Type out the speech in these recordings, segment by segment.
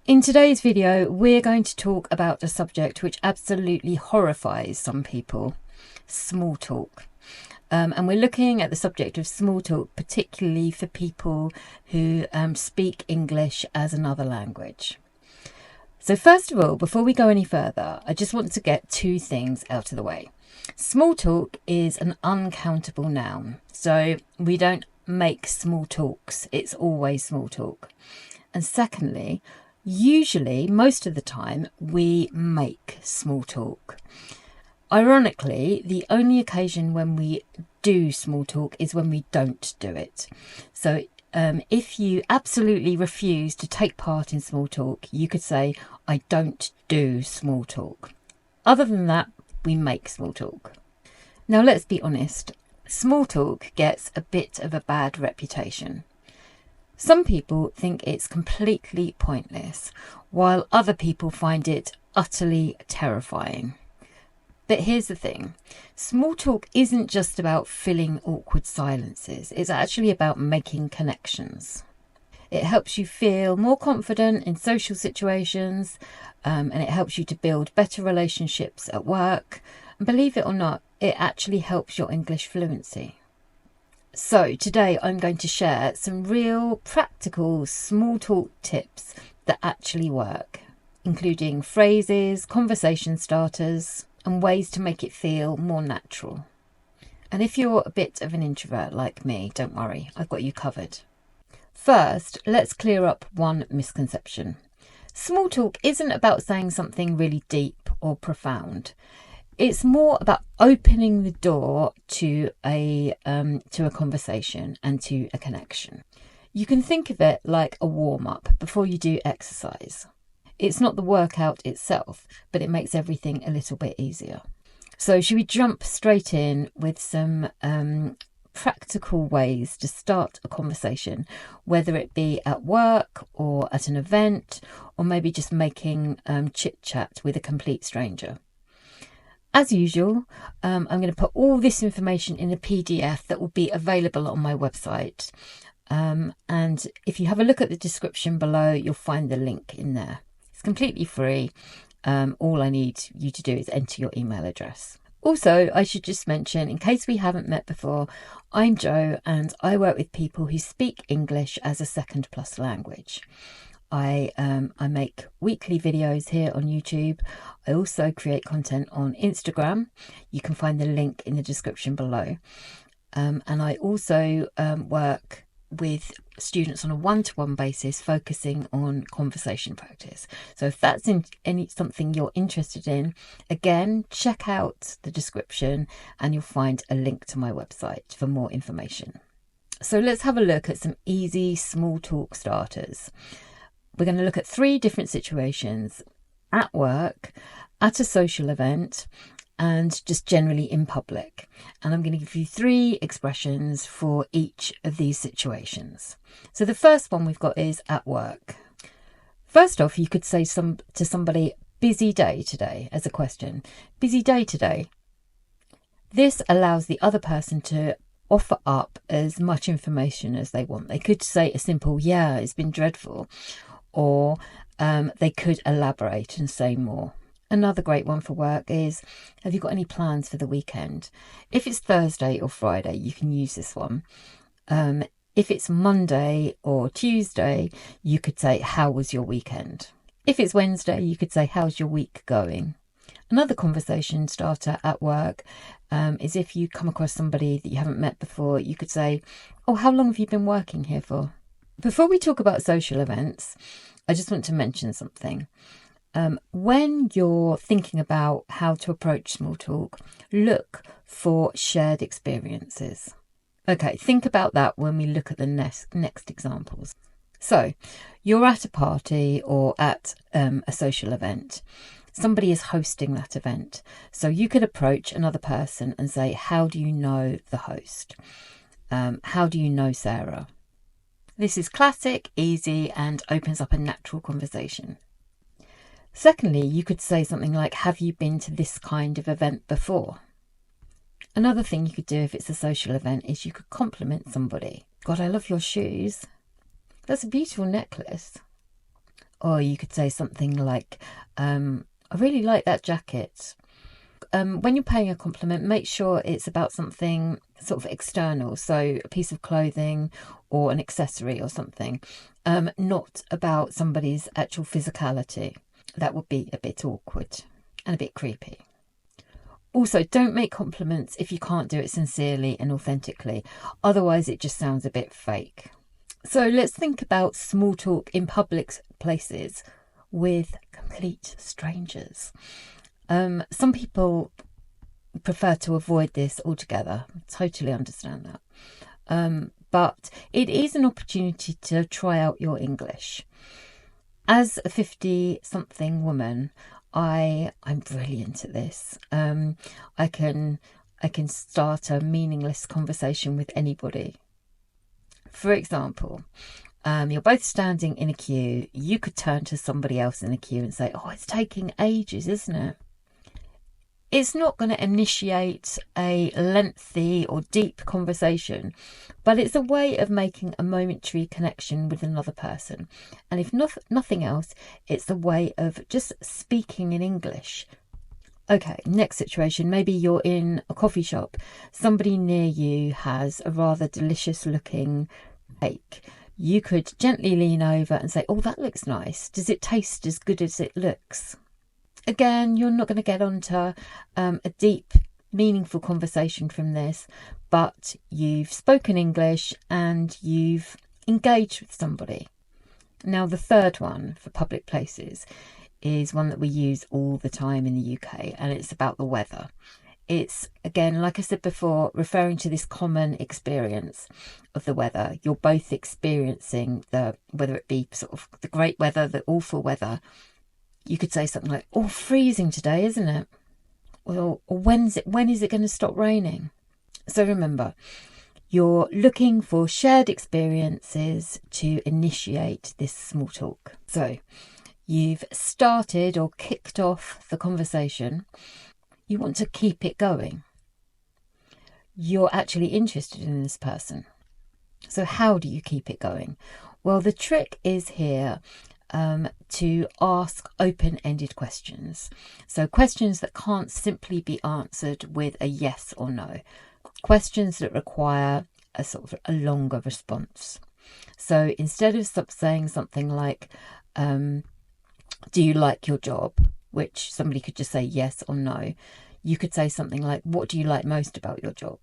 In today's video, we're going to talk about a subject which absolutely horrifies some people, small talk. And we're looking at the subject of small talk, particularly for people who speak English as another language. So first of all, before we go any further, I just want to get two things out of the way. Small talk is an uncountable noun. So we don't make small talks. It's always small talk. And secondly, usually, most of the time, we make small talk. Ironically, the only occasion when we do small talk is when we don't do it. So if you absolutely refuse to take part in small talk, you could say, I don't do small talk. Other than that, we make small talk. Now, let's be honest. Small talk gets a bit of a bad reputation. Some people think it's completely pointless, while other people find it utterly terrifying. But here's the thing, small talk isn't just about filling awkward silences, it's actually about making connections. It helps you feel more confident in social situations, and it helps you to build better relationships at work. And believe it or not, it actually helps your English fluency. So today I'm going to share some real practical small talk tips that actually work, including phrases, conversation starters, and ways to make it feel more natural. And if you're a bit of an introvert like me, don't worry, I've got you covered. First, let's clear up one misconception. Small talk isn't about saying something really deep or profound. It's more about opening the door to a conversation and to a connection. You can think of it like a warm-up before you do exercise. It's not the workout itself, but it makes everything a little bit easier. So should we jump straight in with some practical ways to start a conversation, whether it be at work or at an event, or maybe just making chit-chat with a complete stranger? As usual, I'm going to put all this information in a PDF that will be available on my website. And if you have a look at the description below, you'll find the link in there. It's completely free. All I need you to do is enter your email address. Also, I should just mention, in case we haven't met before, I'm Jo and I work with people who speak English as a second plus language. I make weekly videos here on YouTube. I also create content on Instagram. You can find the link in the description below. And I also work with students on a one-to-one basis, focusing on conversation practice. So if that's something you're interested in, again, check out the description and you'll find a link to my website for more information. So let's have a look at some easy small talk starters. We're going to look at 3 different situations: at work, at a social event, and just generally in public. And I'm going to give you 3 expressions for each of these situations. So the first one we've got is at work. First off, you could say to somebody, busy day today, as a question. Busy day today. This allows the other person to offer up as much information as they want. They could say a simple, yeah, it's been dreadful. Or they could elaborate and say more. Another great one for work is, have you got any plans for the weekend? If it's Thursday or Friday, you can use this one. If it's Monday or Tuesday, you could say, how was your weekend? If it's Wednesday, you could say, how's your week going? Another conversation starter at work is if you come across somebody that you haven't met before, you could say, oh, how long have you been working here for? Before we talk about social events, I just want to mention something. When you're thinking about how to approach small talk, look for shared experiences. Okay, think about that when we look at the next examples. So, you're at a party or at a social event. Somebody is hosting that event. So you could approach another person and say, how do you know the host? How do you know Sarah? This is classic, easy, and opens up a natural conversation. Secondly, you could say something like, have you been to this kind of event before? Another thing you could do if it's a social event is you could compliment somebody. God, I love your shoes. That's a beautiful necklace. Or you could say something like, I really like that jacket. When you're paying a compliment, make sure it's about something sort of external, so a piece of clothing or an accessory or something, not about somebody's actual physicality. That would be a bit awkward and a bit creepy. Also, don't make compliments if you can't do it sincerely and authentically. Otherwise, it just sounds a bit fake. So let's think about small talk in public places with complete strangers. Some people prefer to avoid this altogether. Totally understand that. But it is an opportunity to try out your English. As a 50-something woman, I'm brilliant at this. I can start a meaningless conversation with anybody. For example, you're both standing in a queue. You could turn to somebody else in the queue and say, "Oh, it's taking ages, isn't it?" It's not going to initiate a lengthy or deep conversation, but it's a way of making a momentary connection with another person. And if nothing else, it's a way of just speaking in English. Okay, next situation. Maybe you're in a coffee shop. Somebody near you has a rather delicious looking cake. You could gently lean over and say, "Oh, that looks nice. Does it taste as good as it looks?" Again, you're not going to get onto a deep, meaningful conversation from this, but you've spoken English and you've engaged with somebody. Now, the third one for public places is one that we use all the time in the UK, and it's about the weather. It's, again, like I said before, referring to this common experience of the weather. You're both experiencing whether it be sort of the great weather, the awful weather. You could say something like, "Oh, freezing today, isn't it?" Or when is it going to stop raining? So remember, you're looking for shared experiences to initiate this small talk. So you've started or kicked off the conversation. You want to keep it going. You're actually interested in this person. So how do you keep it going? Well, the trick is here to ask open-ended questions. So questions that can't simply be answered with a yes or no. Questions that require a sort of a longer response. So instead of saying something like, "Do you like your job?" which somebody could just say yes or no, you could say something like, "What do you like most about your job?"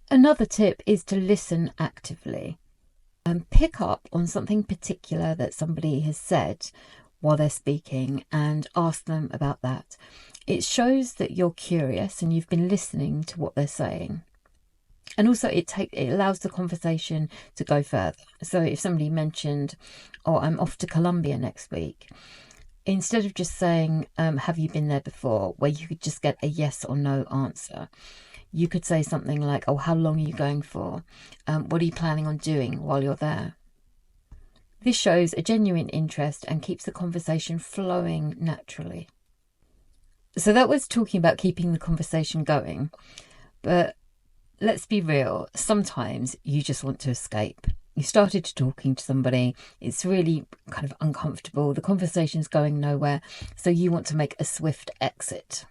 Another tip is to listen actively. Pick up on something particular that somebody has said while they're speaking and ask them about that. It shows that you're curious and you've been listening to what they're saying. And also it allows the conversation to go further. So if somebody mentioned, "Oh, I'm off to Colombia next week," instead of just saying, "Have you been there before?" where you could just get a yes or no answer, you could say something like, "Oh, how long are you going for? What are you planning on doing while you're there?" This shows a genuine interest and keeps the conversation flowing naturally. So that was talking about keeping the conversation going. But let's be real, sometimes you just want to escape. You started talking to somebody, it's really kind of uncomfortable, the conversation's going nowhere, so you want to make a swift exit.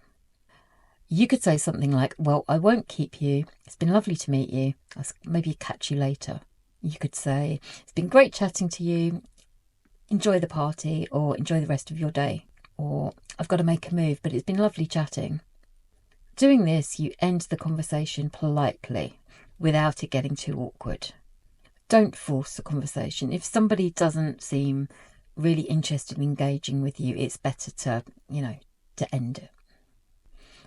You could say something like, "Well, I won't keep you. It's been lovely to meet you. I'll maybe catch you later." You could say, "It's been great chatting to you. Enjoy the party," or "Enjoy the rest of your day," or "I've got to make a move, but it's been lovely chatting." Doing this, you end the conversation politely without it getting too awkward. Don't force the conversation. If somebody doesn't seem really interested in engaging with you, it's better to end it.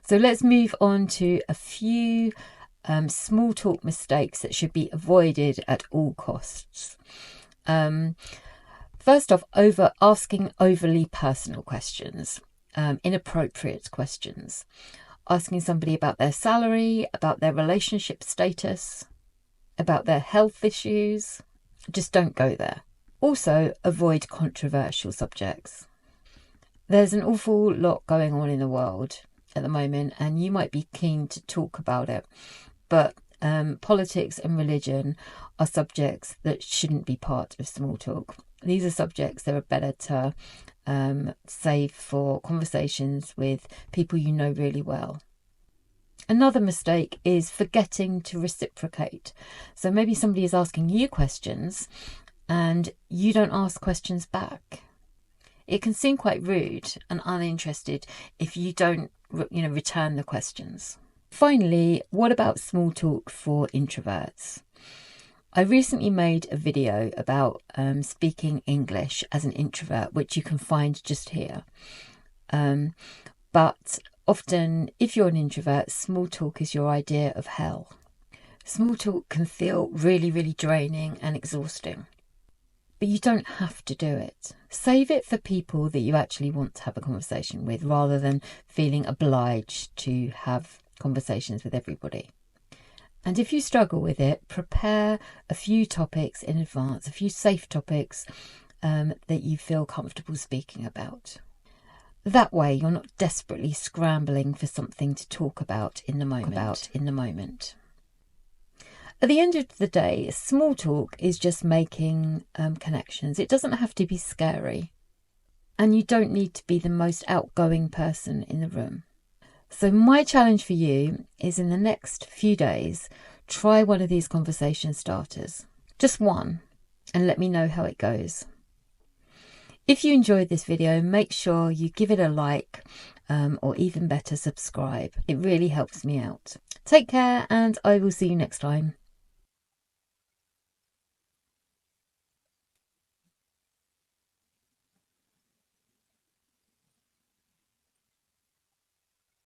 So let's move on to a few small talk mistakes that should be avoided at all costs. First off, asking overly personal questions, inappropriate questions. Asking somebody about their salary, about their relationship status, about their health issues. Just don't go there. Also, avoid controversial subjects. There's an awful lot going on in the world at the moment, and you might be keen to talk about it, but politics and religion are subjects that shouldn't be part of small talk. These are subjects that are better to save for conversations with people you know really well. Another mistake is forgetting to reciprocate. So maybe somebody is asking you questions and you don't ask questions back. It can seem quite rude and uninterested if you don't, return the questions. Finally, what about small talk for introverts? I recently made a video about speaking English as an introvert, which you can find just here. But often, if you're an introvert, small talk is your idea of hell. Small talk can feel really, really draining and exhausting. But you don't have to do it. Save it for people that you actually want to have a conversation with, rather than feeling obliged to have conversations with everybody. And if you struggle with it, prepare a few topics in advance, a few safe topics that you feel comfortable speaking about. That way, you're not desperately scrambling for something to talk about in the moment. At the end of the day, small talk is just making connections. It doesn't have to be scary. And you don't need to be the most outgoing person in the room. So my challenge for you is, in the next few days, try one of these conversation starters. Just one, and let me know how it goes. If you enjoyed this video, make sure you give it a like, or even better, subscribe. It really helps me out. Take care, and I will see you next time.